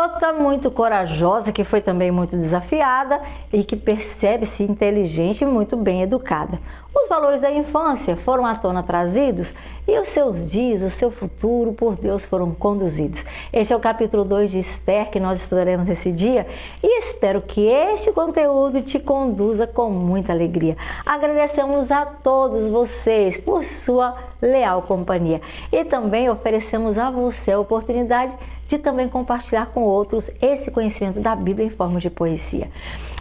garota muito corajosa, que foi também muito desafiada e que percebe-se inteligente e muito bem educada. Os valores da infância foram à tona trazidos e os seus dias, o seu futuro por Deus foram conduzidos. Este é o capítulo 2 de Esther que nós estudaremos esse dia e espero que este conteúdo te conduza com muita alegria. Agradecemos a todos vocês por sua leal companhia e também oferecemos a você a oportunidade de também compartilhar com outros esse conhecimento da Bíblia em forma de poesia.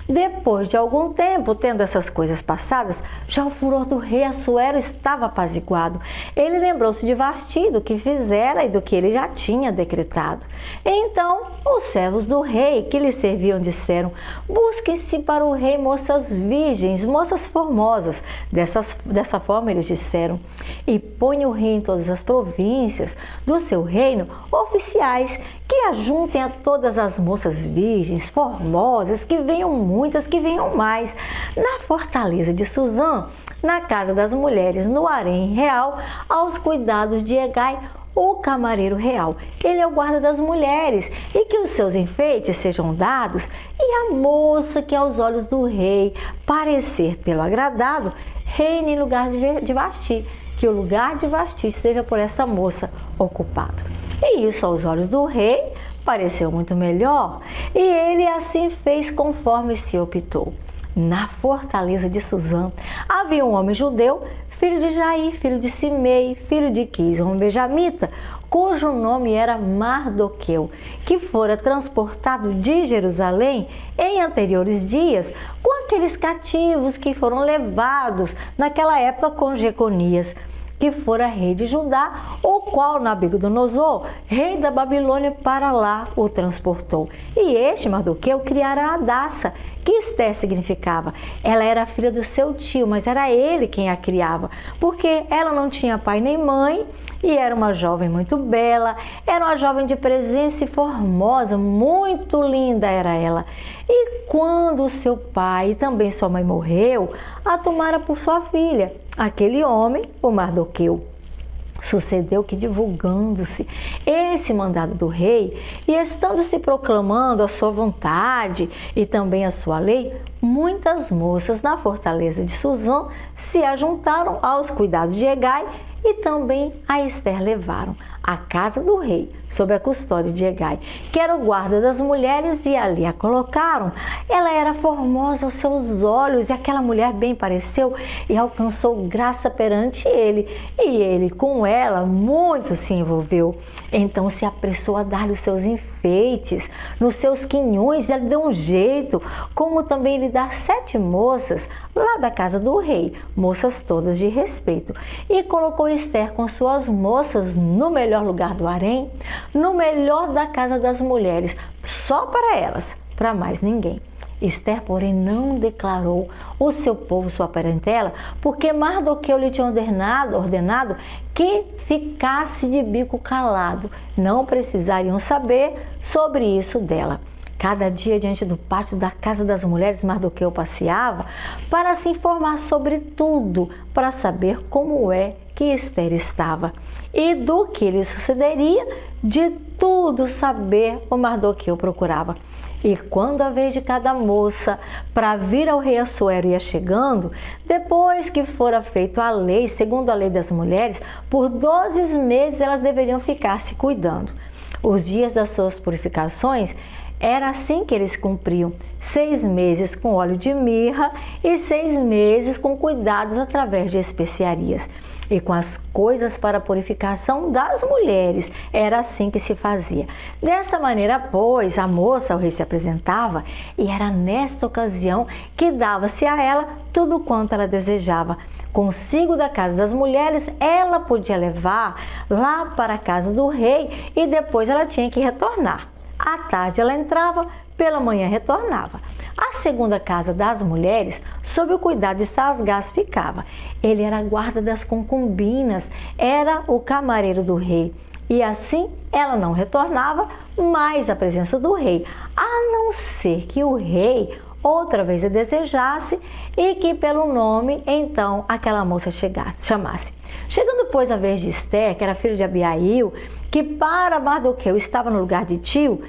Depois de algum tempo, tendo essas coisas passadas, já o furor do rei Assuero estava apaziguado. Ele lembrou-se de Vasti, do que fizera e do que ele já tinha decretado. Então, os servos do rei que lhe serviam disseram: busquem-se para o rei moças virgens, moças formosas. Dessa forma eles disseram: e ponha o rei em todas as províncias do seu reino oficiais que ajuntem a todas as moças virgens, formosas, que venham muitas, que venham mais. Na fortaleza de Suzã, na casa das mulheres, no harém real, aos cuidados de Hegai, o camareiro real. Ele é o guarda das mulheres, e que os seus enfeites sejam dados, e a moça que aos olhos do rei parecer tê-lo agradado, reine em lugar de Vasti, que o lugar de Vasti seja por essa moça ocupado. E isso aos olhos do rei pareceu muito melhor, e ele assim fez conforme se optou. Na fortaleza de Suzã havia um homem judeu, filho de Jair, filho de Simei, filho de Quis, um benjamita, cujo nome era Mardoqueu, que fora transportado de Jerusalém em anteriores dias com aqueles cativos que foram levados naquela época com Jeconias, que fora rei de Judá, o qual Nabucodonosor, rei da Babilônia, para lá o transportou. E este Mardoqueu criara Hadassa, que Esther significava. Ela era filha do seu tio, mas era ele quem a criava, porque ela não tinha pai nem mãe, e era uma jovem muito bela, era uma jovem de presença e formosa, muito linda era ela. E quando o seu pai e também sua mãe morreu, a tomara por sua filha, aquele homem, o Mardoqueu. Sucedeu que, divulgando-se esse mandado do rei e estando se proclamando a sua vontade e também a sua lei, muitas moças na fortaleza de Suzã se ajuntaram aos cuidados de Hegai e também a Esther levaram à casa do rei, sob a custódia de Hegai, que era o guarda das mulheres, e ali a colocaram. Ela era formosa aos seus olhos, e aquela mulher bem pareceu e alcançou graça perante ele, e ele com ela muito se envolveu. Então se apressou a dar-lhe os seus enfeites, nos seus quinhões, e ela deu um jeito, como também lhe dá 7 moças lá da casa do rei, moças todas de respeito, e colocou Esther com suas moças no melhor lugar do harém, no melhor da casa das mulheres, só para elas, para mais ninguém. Esther, porém, não declarou o seu povo sua parentela, porque Mardoqueu lhe tinha ordenado que ficasse de bico calado. Não precisariam saber sobre isso dela. Cada dia, diante do pátio da casa das mulheres, Mardoqueu passeava para se informar sobre tudo, para saber como é que Esther estava e do que lhe sucederia. De tudo saber, o Mardoqueu procurava. E quando a vez de cada moça para vir ao rei Assuero ia chegando, depois que fora feita a lei, segundo a lei das mulheres, por 12 meses elas deveriam ficar se cuidando. Os dias das suas purificações era assim que eles cumpriam: 6 meses com óleo de mirra e 6 meses com cuidados através de especiarias. E com as coisas para a purificação das mulheres, era assim que se fazia. Dessa maneira, pois, a moça ao rei se apresentava, e era nesta ocasião que dava-se a ela tudo quanto ela desejava. Consigo da casa das mulheres, ela podia levar lá para a casa do rei, e depois ela tinha que retornar. À tarde ela entrava, pela manhã retornava. A segunda casa das mulheres, sob o cuidado de Sasgás, ficava. Ele era a guarda das concubinas, era o camareiro do rei. E assim ela não retornava mais à presença do rei, a não ser que o rei outra vez a desejasse e que pelo nome então aquela moça chamasse. Chegando, pois, a vez de Esther, que era filha de Abiail, que para Mardoqueu estava no lugar de tio,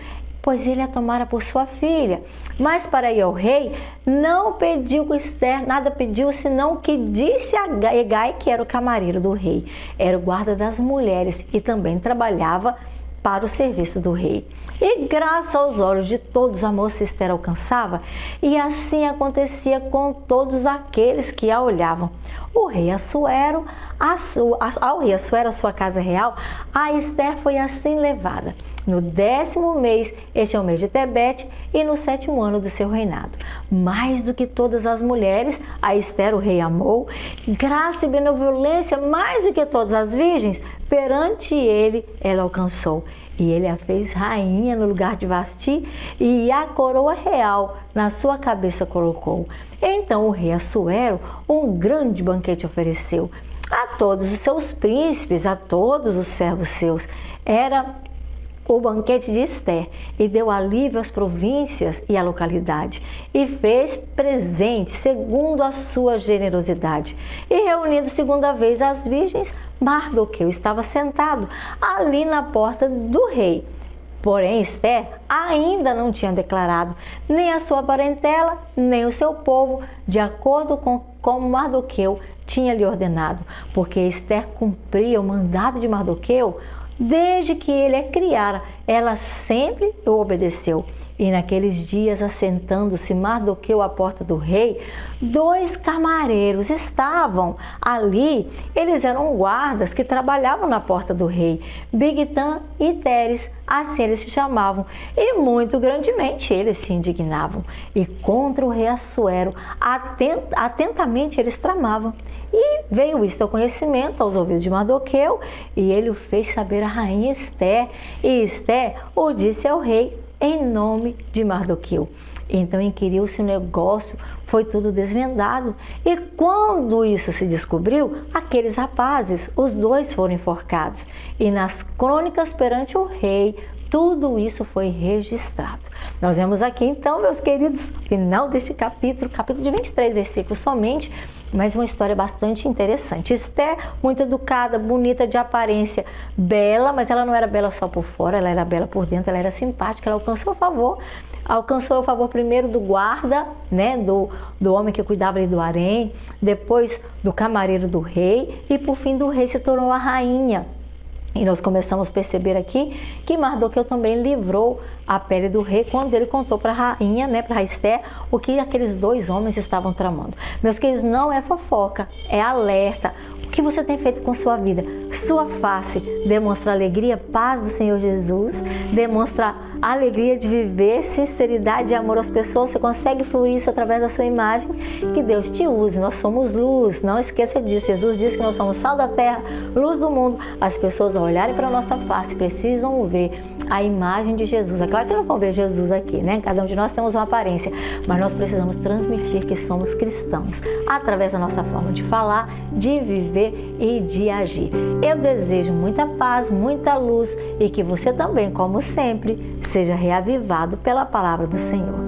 pois ele a tomara por sua filha. Mas para ir ao rei, não pediu com Esther, nada pediu, senão que disse a Hegai, que era o camareiro do rei, era o guarda das mulheres e também trabalhava para o serviço do rei. E graças aos olhos de todos a moça Esther alcançava, e assim acontecia com todos aqueles que a olhavam. O rei Assuero, ao rei Assuero, a sua casa real, a Esther foi assim levada. No 10º mês, este é o mês de Tebete, e no 7º ano do seu reinado. Mais do que todas as mulheres, a Esther o rei amou, graça e benevolência, mais do que todas as virgens, perante ele ela alcançou. E ele a fez rainha no lugar de Vasti, e a coroa real na sua cabeça colocou. Então o rei Assuero um grande banquete ofereceu a todos os seus príncipes, a todos os servos seus. Era o banquete de Esther, e deu alívio às províncias e à localidade, e fez presente segundo a sua generosidade. E reunindo segunda vez as virgens, Mardoqueu estava sentado ali na porta do rei. Porém, Esther ainda não tinha declarado nem a sua parentela, nem o seu povo, de acordo com como Mardoqueu tinha lhe ordenado, porque Esther cumpria o mandado de Mardoqueu. Desde que ele a criara, ela sempre o obedeceu. E naqueles dias, assentando-se Mardoqueu à porta do rei, 2 camareiros estavam ali. Eles eram guardas que trabalhavam na porta do rei, Bigtan e Teres, assim eles se chamavam. E muito grandemente eles se indignavam. E contra o rei Assuero, atentamente eles tramavam. E veio isto ao conhecimento, aos ouvidos de Mardoqueu, e ele o fez saber à rainha Esther. E Esther o disse ao rei em nome de Mardoqueu. Então inquiriu-se o negócio, foi tudo desvendado. E quando isso se descobriu, aqueles rapazes, os 2 foram enforcados. E nas crônicas perante o rei, tudo isso foi registrado. Nós vemos aqui então, meus queridos, final deste capítulo de 23 versículos somente, mas uma história bastante interessante. Esther, muito educada, bonita de aparência, bela, mas ela não era bela só por fora, ela era bela por dentro, ela era simpática, ela alcançou o favor primeiro do guarda, né, do homem que cuidava ali do harém, depois do camareiro do rei, e por fim do rei se tornou a rainha. E nós começamos a perceber aqui que Mardoqueu também livrou a pele do rei quando ele contou para a rainha, né, para Esther, o que aqueles 2 homens estavam tramando. Meus queridos, não é fofoca, é alerta. O que você tem feito com sua vida? Sua face demonstra alegria, paz do Senhor Jesus, demonstra alegria de viver, sinceridade e amor às pessoas. Você consegue fluir isso através da sua imagem. Que Deus te use, nós somos luz, não esqueça disso. Jesus disse que nós somos sal da terra, luz do mundo. As pessoas, ao olharem para a nossa face, precisam ver a imagem de Jesus. É claro que não vão ver Jesus aqui, né? Cada um de nós temos uma aparência, mas nós precisamos transmitir que somos cristãos através da nossa forma de falar, de viver e de agir. Eu desejo muita paz, muita luz, e que você também, como sempre, seja reavivado pela palavra do Senhor.